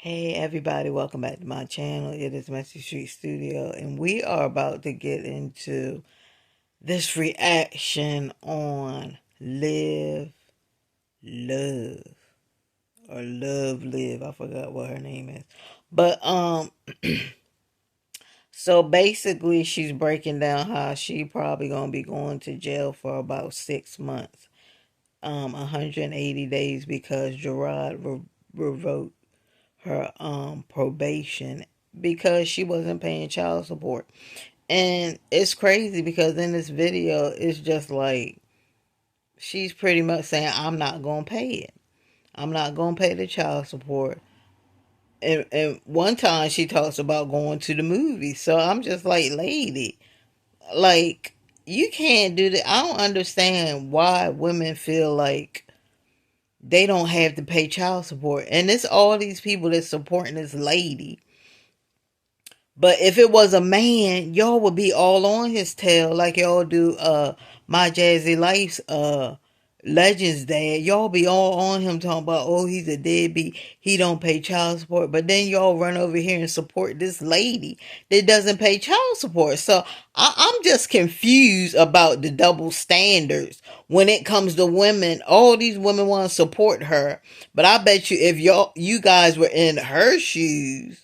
Hey everybody, welcome back to my channel. It is Messy Street Studio, and we are about to get into this reaction on Live, Love, or Love Live. I forgot what her name is. But so basically she's breaking down how she probably gonna be going to jail for about 6 months. 180 days because Gerard revoked her probation because she wasn't paying child support. And it's crazy because in this video it's just like she's pretty much saying, I'm not gonna pay it. I'm not gonna pay the child support. And one time she talks about going to the movies. So I'm just like, lady, like, you can't do that. I don't understand why women feel like they don't have to pay child support. And it's all these people that's supporting this lady. But if it was a man, y'all would be all on his tail like y'all do My Jazzy Life's Legends Dad. Y'all be all on him talking about, oh, he's a deadbeat, he don't pay child support. But then y'all run over here and support this lady that doesn't pay child support. So I'm just confused about the double standards when it comes to women. All these women want to support her, but I bet you if you guys were in her shoes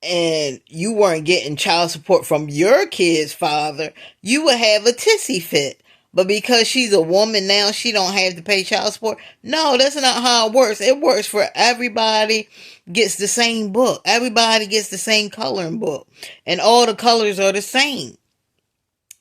and you weren't getting child support from your kid's father, you would have a tissy fit. But because she's a woman now, she don't have to pay child support. No, that's not how it works. It works for everybody gets the same book. Everybody gets the same coloring book. And all the colors are the same.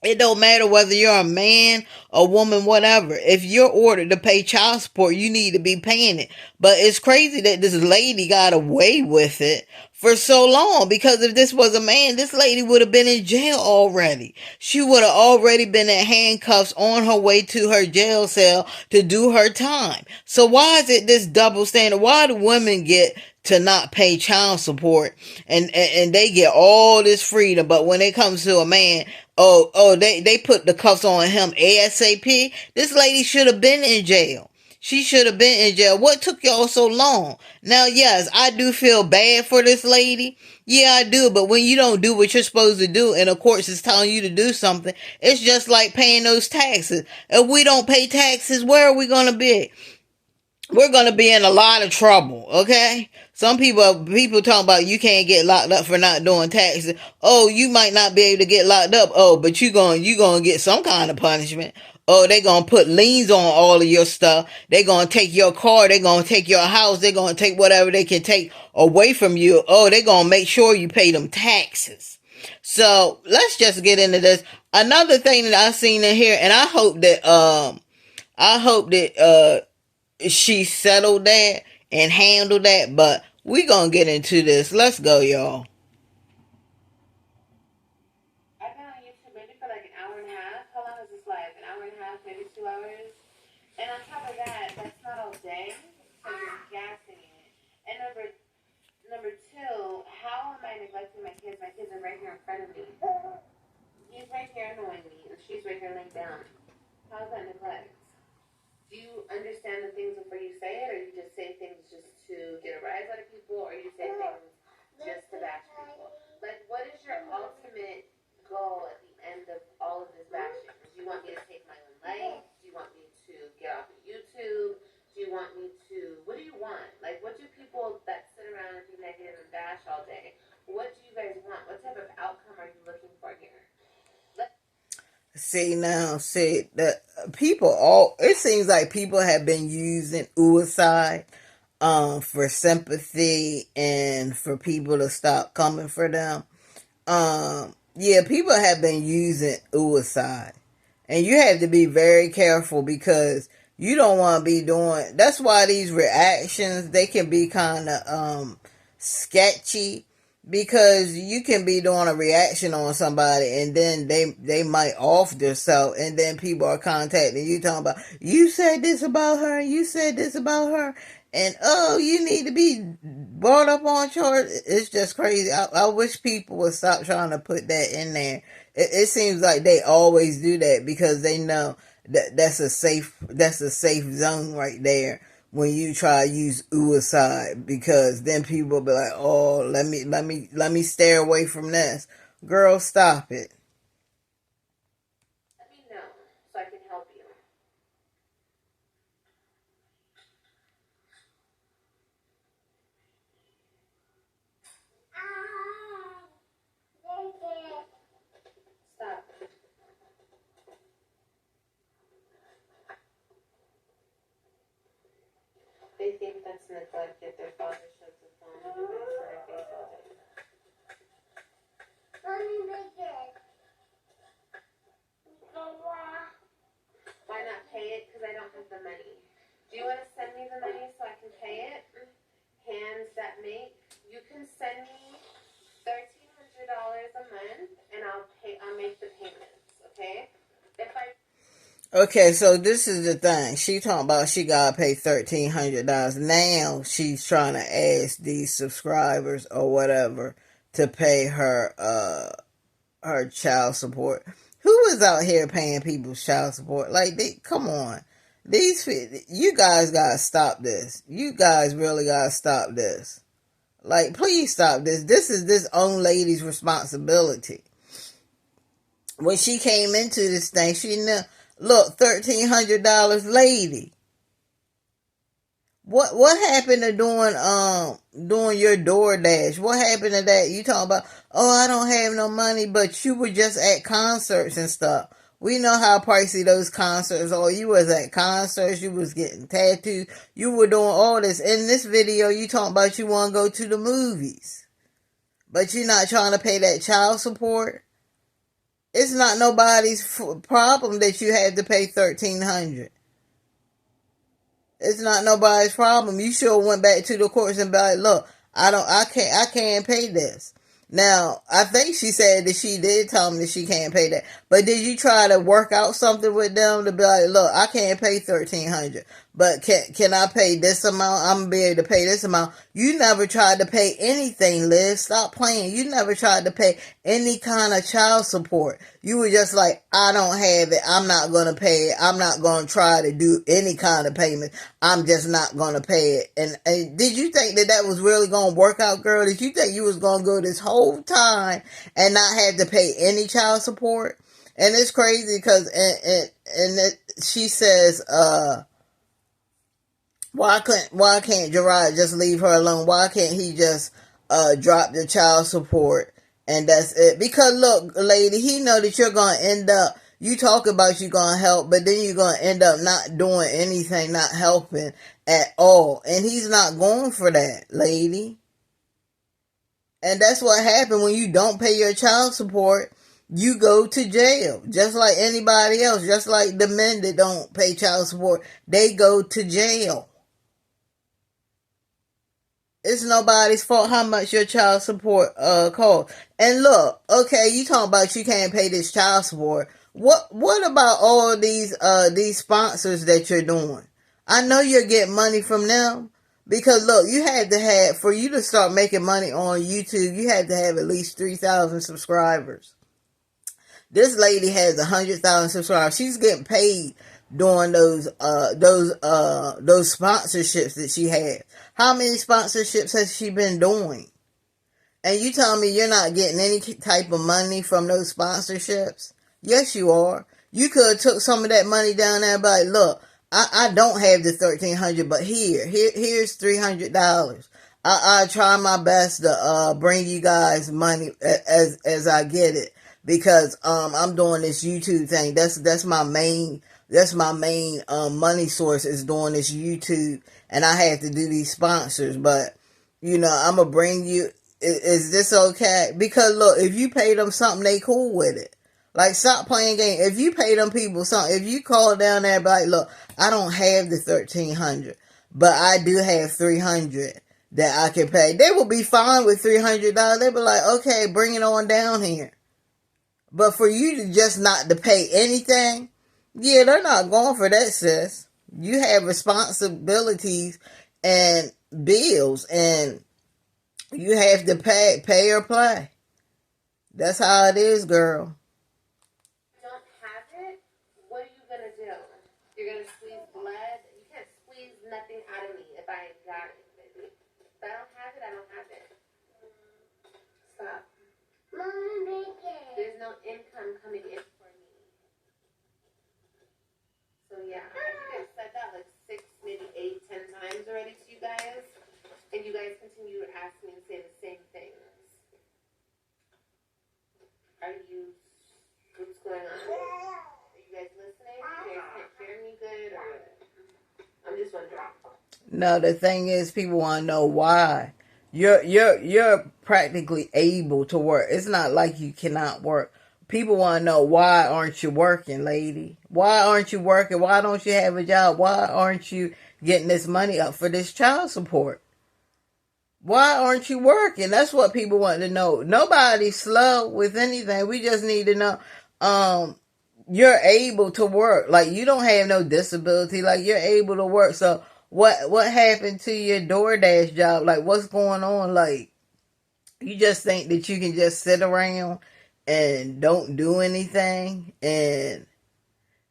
It don't matter whether you're a man, a woman, whatever. If you're ordered to pay child support, you need to be paying it. But it's crazy that this lady got away with it for so long, because if this was a man, this lady would have been in jail already. She would have already been in handcuffs on her way to her jail cell to do her time. So why is it this double standard? Why do women get to not pay child support and they get all this freedom, but when it comes to a man, they put the cuffs on him ASAP? This lady should have been in jail. She should have been in jail. What took y'all so long? Now, yes, I do feel bad for this lady. Yeah, I do. But when you don't do what you're supposed to do and the courts is telling you to do something, it's just like paying those taxes. If we don't pay taxes, where are we going to be? We're going to be in a lot of trouble, okay? Some people talking about you can't get locked up for not doing taxes. Oh, you might not be able to get locked up. Oh, but you going to get some kind of punishment. Oh, they going to put liens on all of your stuff. They going to take your car. They going to take your house. They going to take whatever they can take away from you. Oh, they going to make sure you pay them taxes. So let's just get into this. Another thing that I seen in here, and I hope that she settled that and handled that, but we gonna get into this. Let's go, y'all. I've been on YouTube maybe for like an hour and a half. How long is this live? An hour and a half, maybe 2 hours. And on top of that, that's not all day, so you're gassing it. And number two, how am I neglecting my kids? My kids are right here in front of me. He's right here annoying me, and she's right here laying down. How is that neglect? Do you understand the things before you say it, or you just say things just to get a rise out of people, or you say things just to bash people? Like, what is your ultimate goal at the end of all of this bashing? Do you want me to take my own life? Do you want me to get off of YouTube? Do you want me to, what do you want? Like, what do people that sit around and be negative and bash all day, what do you guys want? What type of outcome are you looking for here? See that it seems like people have been using suicide for sympathy and for people to stop coming for them. Yeah, people have been using suicide. And you have to be very careful because you don't want to be doing, that's why these reactions, they can be kind of sketchy, because you can be doing a reaction on somebody and then they might off themselves, and then people are contacting you talking about, you said this about her, you said this about her, and oh, you need to be brought up on charge. It's just crazy. I wish people would stop trying to put that in there. It seems like they always do that because they know that's a safe zone right there. when you try to use suicide, because then people will be like, oh, let me stay away from this. Girl, stop it. Let me know so I can help you. Stop. They think that's neglect if their father shoves a phone device in their face all day. Why not pay it? Because I don't have the money. Do you want to send me the money so I can pay it? Hands that make. You can send me $1,300 a month, and I'll make the payments. Okay? If I. Okay, so this is the thing. She talking about she gotta pay $1,300. Now she's trying to ask these subscribers or whatever to pay her child support. Who is out here paying people's child support? Like, come on. You guys gotta stop this. You guys really gotta stop this. Like, please stop this. This is this old lady's responsibility. When she came into this thing, she knew, look, $1,300 lady. What happened to doing your DoorDash? What happened to that? You talking about, oh, I don't have no money, but you were just at concerts and stuff. We know how pricey those concerts are. You was at concerts, you was getting tattoos, you were doing all this. In this video, you talking about you want to go to the movies, but you're not trying to pay that child support. It's not nobody's problem that you had to pay $1,300. It's not nobody's problem. You sure went back to the courts and be like, look, I can't pay this. Now, I think she said that she did tell me that she can't pay that. But did you try to work out something with them to be like, look, I can't pay $1,300, but can I pay this amount? I'm gonna be able to pay this amount. You never tried to pay anything, Liz. Stop playing. You never tried to pay any kind of child support. You were just like, I don't have it. I'm not gonna pay it. I'm not gonna try to do any kind of payment. I'm just not gonna pay it. And did you think that was really gonna work out, girl? Did you think you was gonna go this whole time and not have to pay any child support? And it's crazy because she says, why can't Gerard just leave her alone? Why can't he just drop the child support and that's it? Because look, lady, he know that you're gonna end up, you talk about you gonna help, but then you're gonna end up not doing anything, not helping at all. And he's not going for that, lady. And that's what happened when you don't pay your child support. You go to jail, just like anybody else, just like the men that don't pay child support. They go to jail. It's nobody's fault how much your child support costs. And look, okay, you talking about you can't pay this child support. What about all these sponsors that you're doing? I know you're getting money from them. Because look, you had to have, for you to start making money on YouTube, you had to have at least 3,000 subscribers. This lady has 100,000 subscribers. She's getting paid doing those sponsorships that she had. How many sponsorships has she been doing? And you tell me you're not getting any type of money from those sponsorships? Yes, you are. You could have took some of that money down there and be like, look, I don't have the $1,300, but here's $300. I try my best to bring you guys money as I get it, because I'm doing this YouTube thing. That's my main money source, is doing this YouTube, and I have to do these sponsors. But I'm gonna bring you. Is this okay? Because look, if you pay them something, they cool with it. Like, stop playing games. If you pay them people something, if you call down there and be like, look, I don't have the $1,300, but I do have $300 that I can pay, they will be fine with $300. They'll be like, okay, bring it on down here. But for you to just not to pay anything, yeah, they're not going for that, sis. You have responsibilities and bills, and you have to pay or play. That's how it is, girl. Don't have it, what are you gonna do? You're gonna squeeze blood? You can't squeeze nothing out of what's going on? Are you guys listening? You guys can't hear me good, or I'm just wondering. No, the thing is, people want to know why. You're practically able to work. It's not like you cannot work. People want to know, why aren't you working, lady? Why aren't you working? Why don't you have a job? Why aren't you getting this money up for this child support? Why aren't you working? That's what people want to know. Nobody's slow with anything. We just need to know, you're able to work. Like, you don't have no disability. Like, you're able to work. So what happened to your DoorDash job? Like, what's going on? Like, you just think that you can just sit around and don't do anything and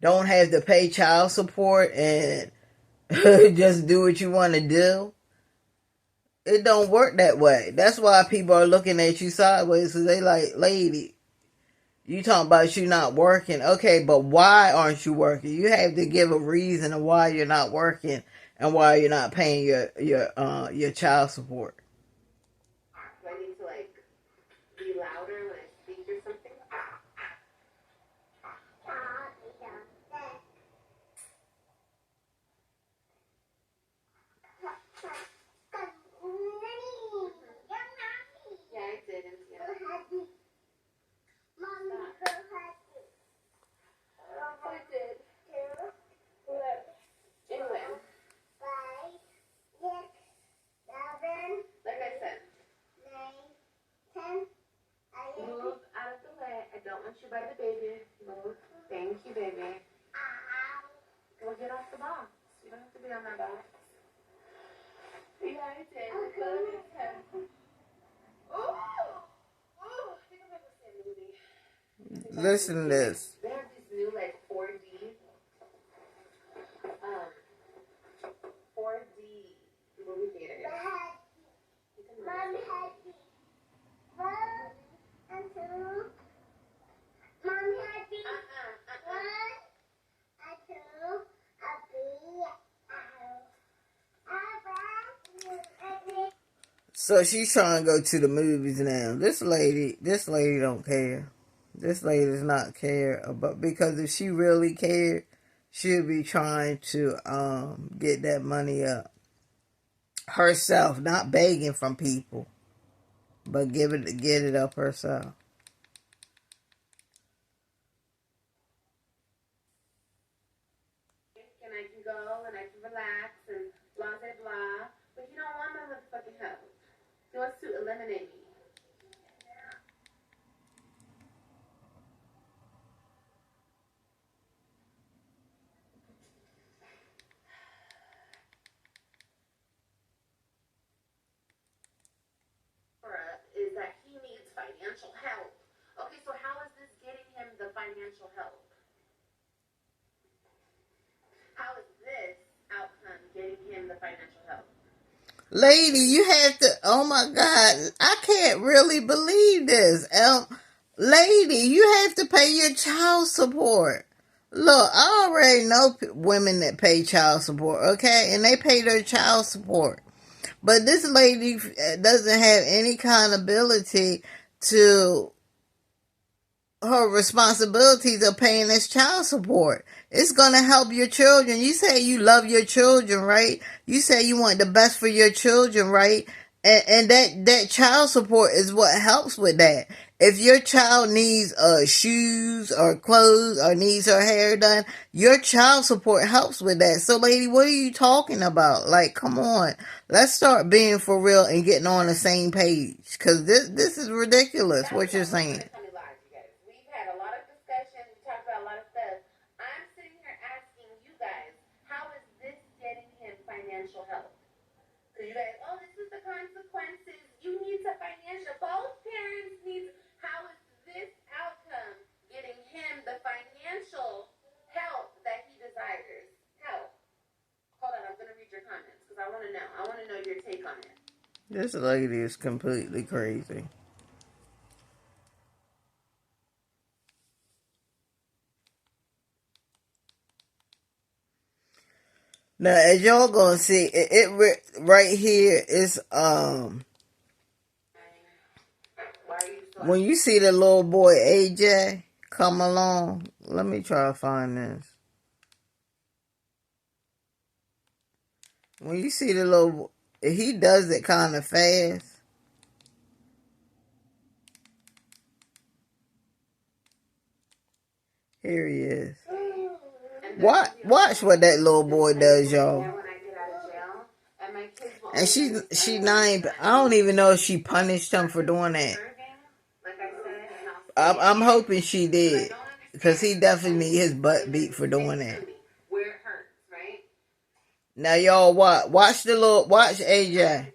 don't have to pay child support and just do what you want to do? It don't work that way. That's why people are looking at you sideways, because they like, lady, you talking about you not working. Okay, but why aren't you working? You have to give a reason of why you're not working and why you're not paying your child support. Do I need to be louder when I speak or something? Yeah, I didn't. Yeah. I did. And when? Like I said. Move out of the way. I don't want you by the baby. Move. Thank you, baby. Go get off the box. You don't have to be on my box. Yeah, I did. Oh! Oh! I think I'm going to see a movie. Listen to this. They have these new 4D 4D movie theaters. So she's trying to go to the movies now. This lady don't care. This lady does not care about, because if she really cared, she'll be trying to get that money up herself, not begging from people, but get it up herself. And I can go and I can relax and blah blah blah. But you don't want my motherfucking help. He wants to eliminate me. Is that he needs financial help. Okay, so how is this getting him the financial help? How is this outcome getting him the financial help? Lady, you have to, oh my God, I can't really believe this. Lady, you have to pay your child support. Look, I already know women that pay child support, okay? And they pay their child support. But this lady doesn't have any kind of ability to her responsibilities of paying this child support. It's going to help your children. You say you love your children, right? You say you want the best for your children, right? And that child support is what helps with that. If your child needs shoes or clothes or needs her hair done, your child support helps with that. So, lady, what are you talking about? Like, come on. Let's start being for real and getting on the same page. Because this is ridiculous, what you're saying. Financial help. So you guys, oh, this is the consequences. You need to financial. Both parents need. How is this outcome getting him the financial help that he desires? Help. Hold on, I'm gonna read your comments because I want to know. I want to know your take on it. This lady is completely crazy. Now, as y'all gonna see, it right here is Why are you so When you see the little boy AJ come along, let me try to find this. When you see the little, he does it kind of fast. Here he is. Watch what that little boy does, y'all. And she named. I don't even know if she punished him for doing that. I'm hoping she did, because he definitely need his butt beat for doing that. Now y'all watch AJ.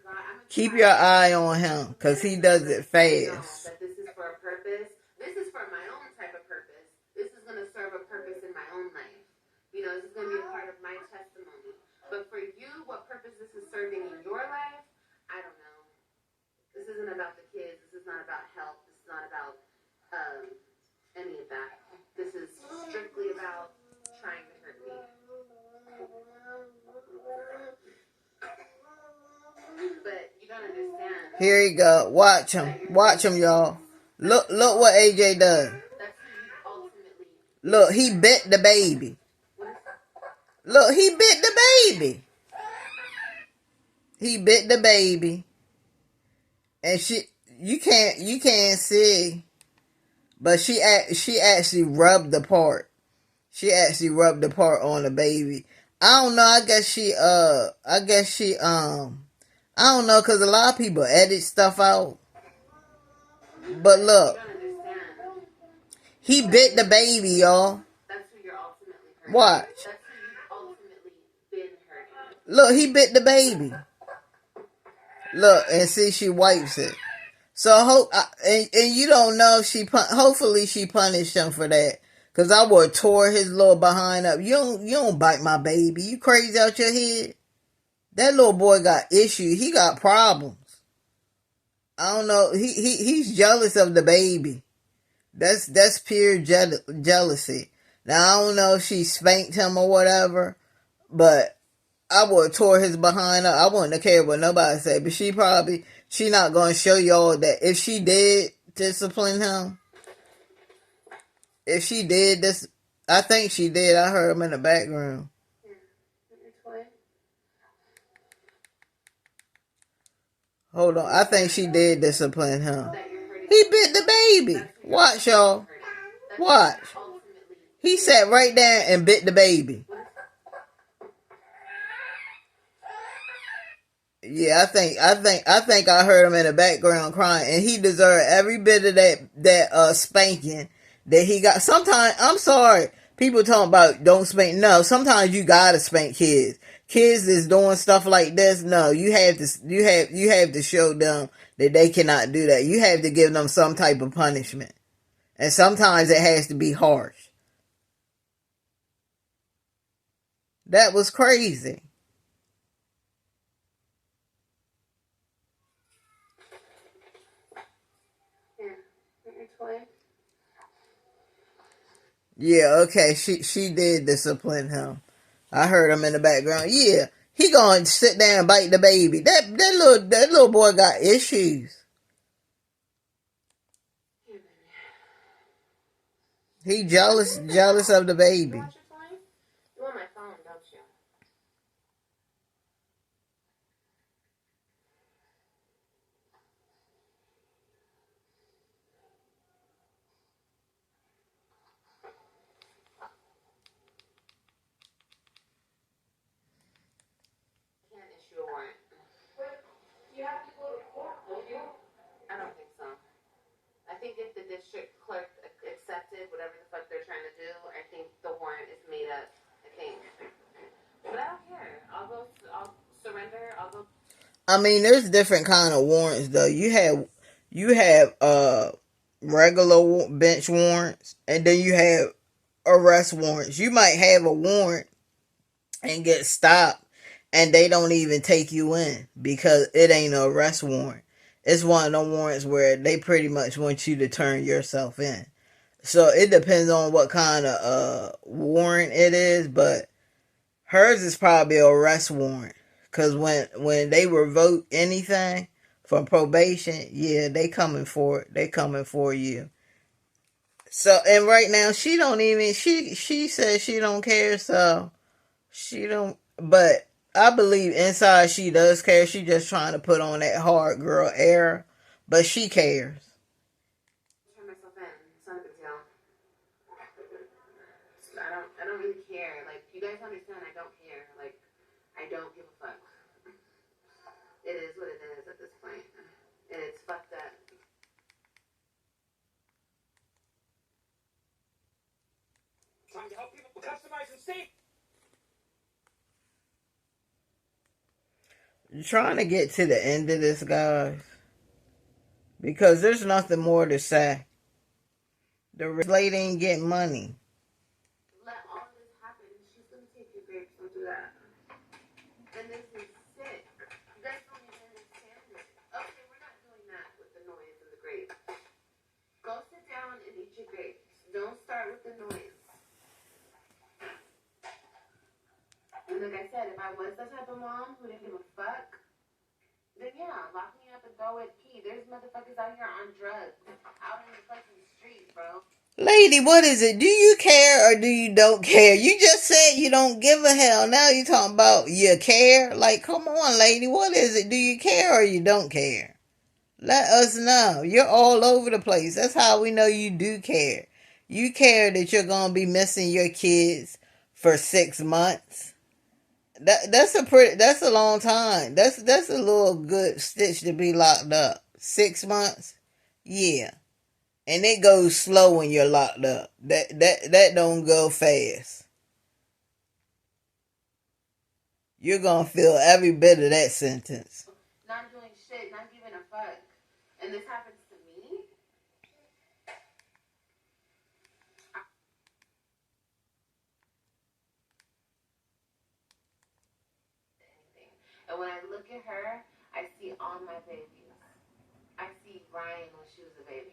Keep your eye on him, because he does it fast. This is for a purpose. This is for my own type of purpose. This is going to serve a purpose in my own life. You know, this is going to be a part of my testimony. But for you, what purpose this is serving in your life, I don't know. This isn't about the kids. This is not about health. This is not about any of that. This is strictly about trying to hurt me. But you don't understand. Here you go. Watch him, y'all. Look what AJ does. Look, he bit the baby. Look, he bit the baby. He bit the baby. And you can't see, but she actually rubbed the part. She actually rubbed the part on the baby. I don't know. I don't know, because a lot of people edit stuff out. But look, he bit the baby, y'all. That's who you're ultimately hurting. Watch. That's who you've ultimately been hurting. Look, he bit the baby. Look, and see, she wipes it. So, and you don't know if hopefully she punished him for that. Because I would have tore his little behind up. You don't bite my baby. You crazy out your head? That little boy got issues. He got problems. I don't know. He's jealous of the baby. That's pure jealousy. Now, I don't know if she spanked him or whatever, but I would have tore his behind up. I wouldn't have cared what nobody said, but she not going to show y'all that if she did discipline him, if she did this, I think she did. I heard him in the background. Hold on. I think she did discipline him. He bit the baby. Watch, y'all. Watch. He sat right there and bit the baby. Yeah, I think I heard him in the background crying, and he deserved every bit of that spanking that he got. Sometimes, I'm sorry, people talking about don't spank. No, sometimes you gotta spank kids. Kids is doing stuff like this. No, you have to show them that they cannot do that. You have to give them some type of punishment, and sometimes it has to be harsh. That was crazy. Yeah, okay, she did discipline him. I heard him in the background. Yeah, he gonna sit there and bite the baby. That little boy got issues. He jealous of the baby. You want my phone, don't you? Can't issue a warrant. You have to go to court, don't you? I don't think so. I think if the district clerk accepted whatever the fuck they're trying to do, I think the warrant is made up. I think. But I don't care. I'll surrender. I'll go. I mean, there's different kind of warrants though. You have regular bench warrants, and then you have arrest warrants. You might have a warrant and get stopped, and they don't even take you in because it ain't an arrest warrant. It's one of them warrants where they pretty much want you to turn yourself in. So it depends on what kind of warrant it is, but hers is probably an arrest warrant. Because when they revoke anything, from probation, yeah, they coming for it. They coming for you. So, and right now she don't even, she says she don't care, so she don't, but I believe inside she does care. She just trying to put on that hard girl air, but she cares. Turn myself in. It's not a big deal. I don't really care. Like, you guys understand I don't care. Like, I don't give a fuck. It is what it is at this point. And it's fucked up. Trying to help people customize and see. You're trying to get to the end of this, guys, because there's nothing more to say. The lady ain't getting money. Let all this happen. She's gonna take your grapes. Don't do that. And this is sick. You guys don't even understand it. Okay, we're not doing that with the noise and the grapes. Go sit down and eat your grapes. Don't start with the noise. And like I said, if I was the type of mom who didn't give a fuck, then yeah, lock me up and go with key. There's motherfuckers out here on drugs, out in the fucking street, bro. Lady, what is it? Do you care or do you don't care? You just said you don't give a hell. Now you talking about you care? Like, come on, lady. What is it? Do you care or you don't care? Let us know. You're all over the place. That's how we know you do care. You care that you're going to be missing your kids for 6 months. That's a long time. That's a little good stitch to be locked up. 6 months? Yeah. And it goes slow when you're locked up. That don't go fast. You're gonna feel every bit of that sentence. Not doing shit, not giving a fuck. And this happens to me? And when I look at her, I see all my babies. I see Ryan when she was a baby.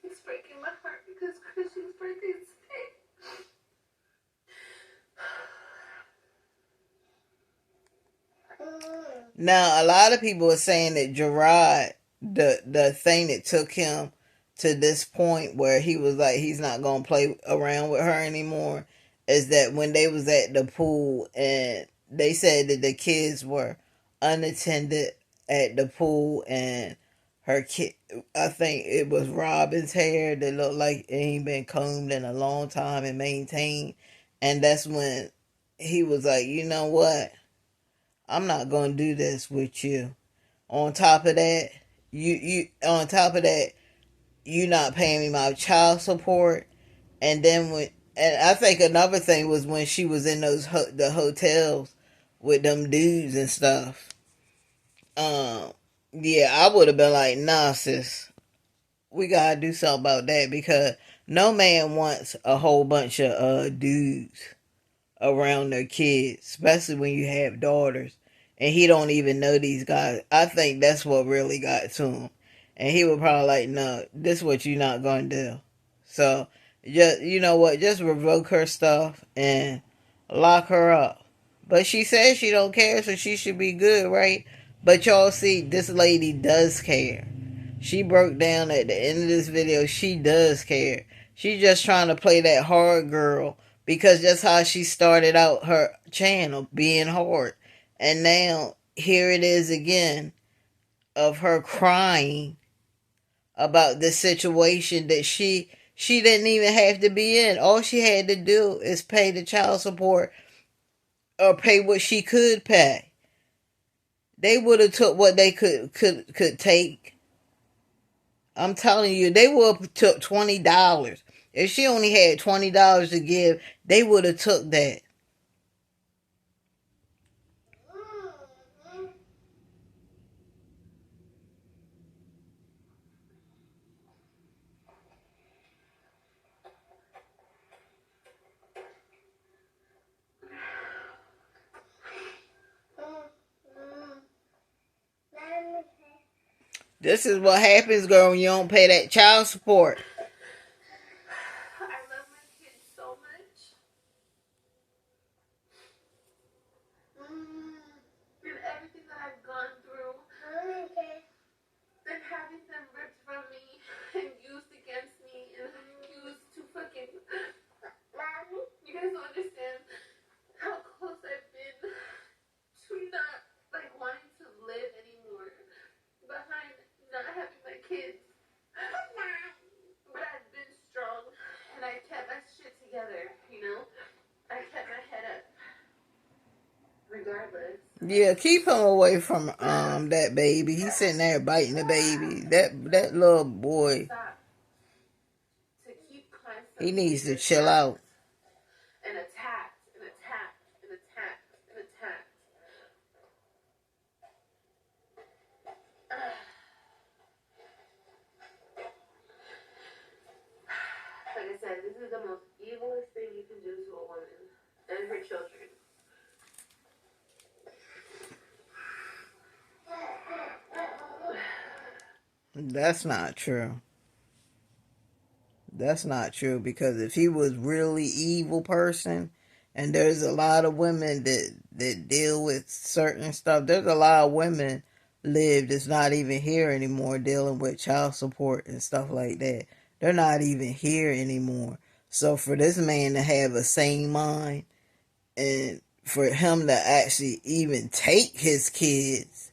It's breaking my heart because Christian's birthday is today. Now, a lot of people are saying that Gerard, the thing that took him to this point where he was like he's not gonna play around with her anymore, is that when they was at the pool and they said that the kids were unattended at the pool and her kid, I think it was Robin's hair that looked like it ain't been combed in a long time and maintained, and that's when he was like, you know what? I'm not gonna do this with you. On top of that, you not paying me my child support. And then and I think another thing was when she was in the hotels with them dudes and stuff. Yeah, I would have been like, nah, sis, we gotta do something about that because no man wants a whole bunch of dudes around their kids, especially when you have daughters. And he don't even know these guys. I think that's what really got to him. And he was probably like, no, this is what you're not going to do. So, just, you know what, just revoke her stuff and lock her up. But she says she don't care, so she should be good, right? But y'all see, this lady does care. She broke down at the end of this video. She does care. She's just trying to play that hard girl because that's how she started out her channel, being hard. And now here it is again of her crying about the situation that she didn't even have to be in. All she had to do is pay the child support or pay what she could pay. They would have took what they could take. I'm telling you, they would have took $20. If she only had $20 to give, they would have took that. This is what happens, girl, when you don't pay that child support. I love my kids And everything that I've gone through. And having them ripped from me and used against me and used to fucking... You guys don't understand how close I've been to not, like, wanting to live anymore behind not having my kids. But I've been strong and I kept my shit together, you know? I kept my head up. Regardless. Yeah, keep him away from that baby. He's sitting there biting the baby. That little boy. Stop. To keep constantly He needs to chill out. and attacked and attacked and attacked and attacked. Like I said, this is the most evilest thing you can do to a woman and her children. That's not true. That's not true, because if he was really evil person, and there's a lot of women that deal with certain stuff. There's a lot of women live that's not even here anymore dealing with child support and stuff like that. They're not even here anymore. So for this man to have a sane mind and for him to actually even take his kids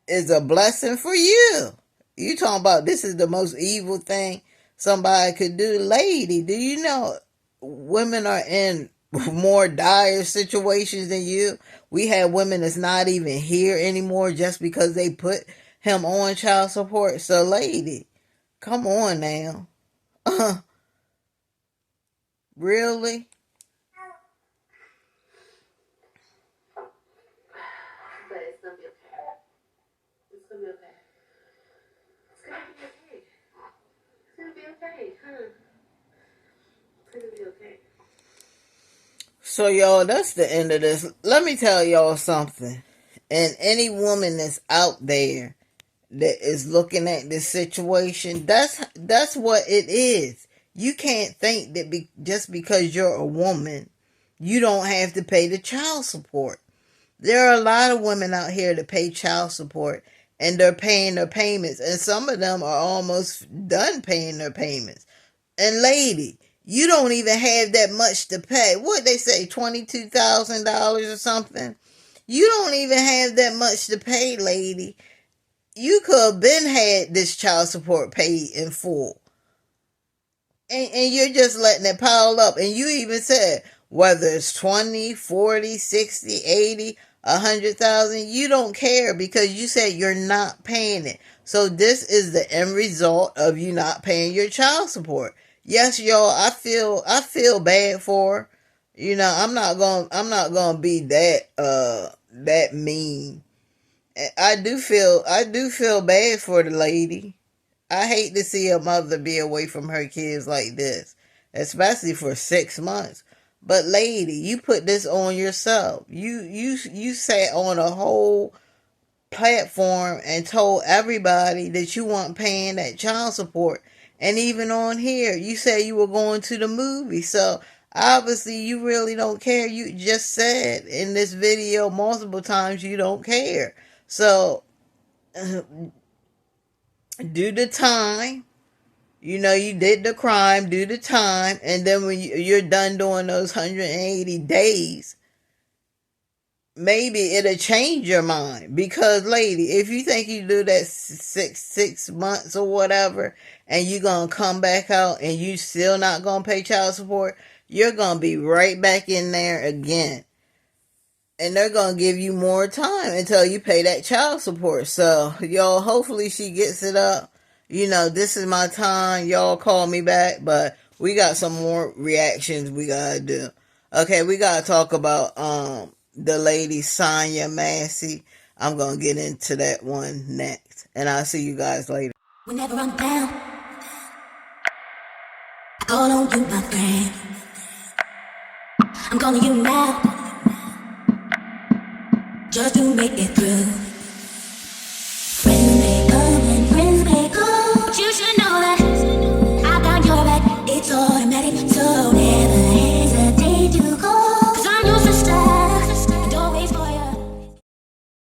is a blessing for you. You talking about this is the most evil thing somebody could do. Lady, do you know women are in more dire situations than you? We have women that's not even here anymore just because they put him on child support. So lady, come on now. Really? But it's gonna be okay. It's gonna be okay. It's gonna be okay. It's gonna be okay. It's gonna be okay. So y'all, that's the end of this. Let me tell y'all something. And any woman that's out there that is looking at this situation, that's what it is. You can't think that just because you're a woman, you don't have to pay the child support. There are a lot of women out here that pay child support, and they're paying their payments, and some of them are almost done paying their payments. And lady, you don't even have that much to pay. What they say, $22,000 or something? You don't even have that much to pay, lady. You could have been had this child support paid in full. And you're just letting it pile up. And you even said, whether it's 20, 40, 60, 80, 100,000, you don't care because you said you're not paying it. So this is the end result of you not paying your child support. Yes, y'all, I feel bad for her. You know, I'm not gonna be that mean. I do feel bad for the lady. I hate to see a mother be away from her kids like this, especially for 6 months. But lady, you put this on yourself. You sat on a whole platform and told everybody that you weren't paying that child support. And even on here, you said you were going to the movie. So obviously you really don't care. You just said in this video multiple times you don't care. So do the time. You know, you did the crime, do the time, and then when you're done doing those 180 days, maybe it'll change your mind. Because, lady, if you think you do that six months or whatever, and you're going to come back out and you still not going to pay child support, you're going to be right back in there again. And they're going to give you more time until you pay that child support. So, y'all, hopefully she gets it up. You know, this is my time. Y'all call me back. But we got some more reactions we got to do. Okay, we got to talk about the lady Sonya Massey. I'm going to get into that one next. And I'll see you guys later. Whenever I'm down, I call on you, my friend. I'm calling you now, just to make it through.